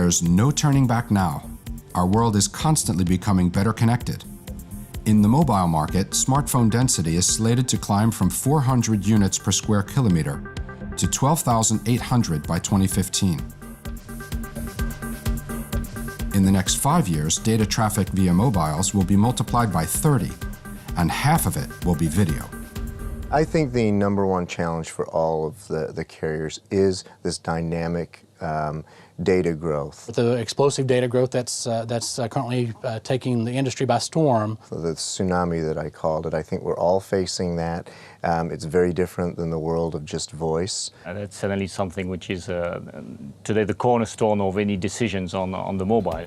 There's no turning back now. Our world is constantly becoming better connected. In the mobile market, smartphone density is slated to climb from 400 units per square kilometer to 12,800 by 2015. In the next 5 years, data traffic via mobiles will be multiplied by 30, and half of it will be video. I think the number one challenge for all of the carriers is this dynamic data growth. With the explosive data growth that's currently taking the industry by storm. The tsunami that I called it, I think we're all facing that. It's very different than the world of just voice. That's certainly something which is today the cornerstone of any decisions on the mobile.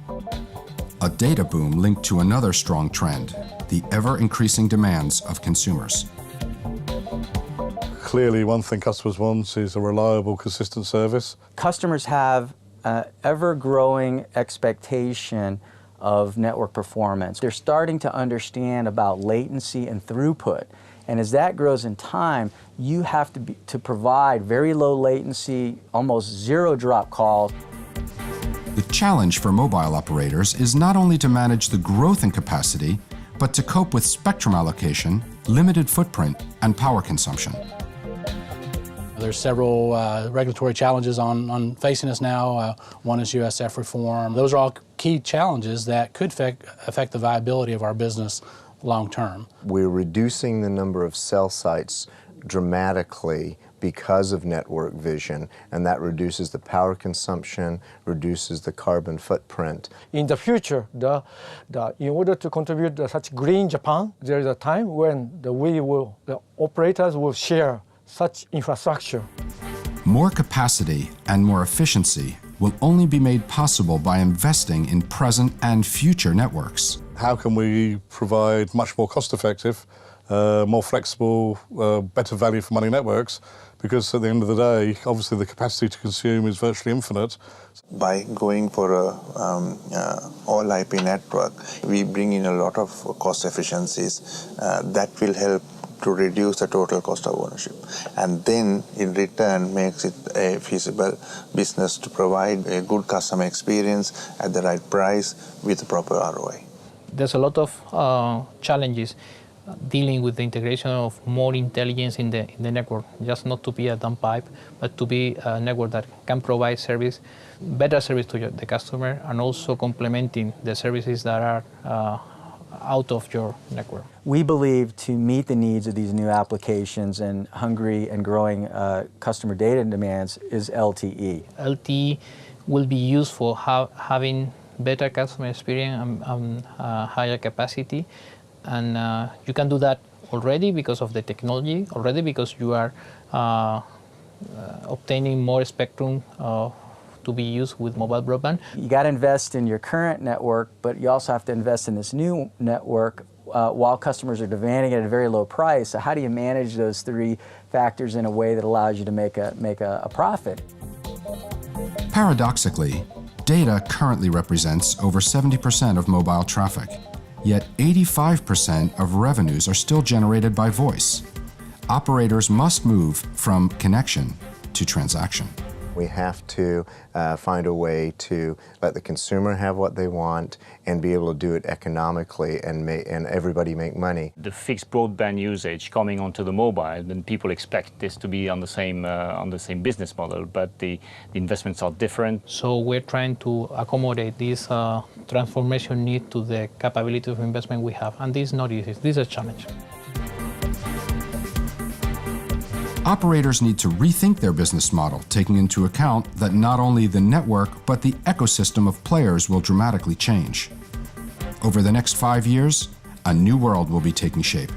A data boom linked to another strong trend, the ever-increasing demands of consumers. Clearly, one thing customers want is a reliable, consistent service. Customers have an ever-growing expectation of network performance. They're starting to understand about latency and throughput. And as that grows in time, you have to provide very low latency, almost zero drop calls. The challenge for mobile operators is not only to manage the growth in capacity, but to cope with spectrum allocation, limited footprint, and power consumption. There's several regulatory challenges on facing us now. One is USF reform. Those are all key challenges that could affect the viability of our business long term. We're reducing the number of cell sites dramatically because of network vision, and that reduces the power consumption, reduces the carbon footprint. In the future, in order to contribute to such green Japan, there is a time when the operators will share such infrastructure. More capacity and more efficiency will only be made possible by investing in present and future networks. How can we provide much more cost-effective, more flexible, better value for money networks? Because at the end of the day, obviously the capacity to consume is virtually infinite. By going for a all IP network, we bring in a lot of cost efficiencies that will help to reduce the total cost of ownership, and then in return makes it a feasible business to provide a good customer experience at the right price with the proper ROI. There's a lot of challenges dealing with the integration of more intelligence in the network, just not to be a dumb pipe, but to be a network that can provide service, better service to the customer, and also complementing the services that are out of your network. We believe to meet the needs of these new applications and hungry and growing customer data demands is LTE. LTE will be used for having better customer experience and higher capacity, and you can do that already because of the technology, already because you are obtaining more spectrum to be used with mobile broadband. You got to invest in your current network, but you also have to invest in this new network while customers are demanding it at a very low price. So how do you manage those three factors in a way that allows you to make a profit? Paradoxically, data currently represents over 70% of mobile traffic, yet 85% of revenues are still generated by voice. Operators must move from connection to transaction. We have to find a way to let the consumer have what they want and be able to do it economically and everybody make money. The fixed broadband usage coming onto the mobile, then people expect this to be on the same business model, but the investments are different. So we're trying to accommodate this transformation need to the capability of investment we have, and this is not easy. This is a challenge. Operators need to rethink their business model, taking into account that not only the network, but the ecosystem of players will dramatically change. Over the next 5 years, a new world will be taking shape.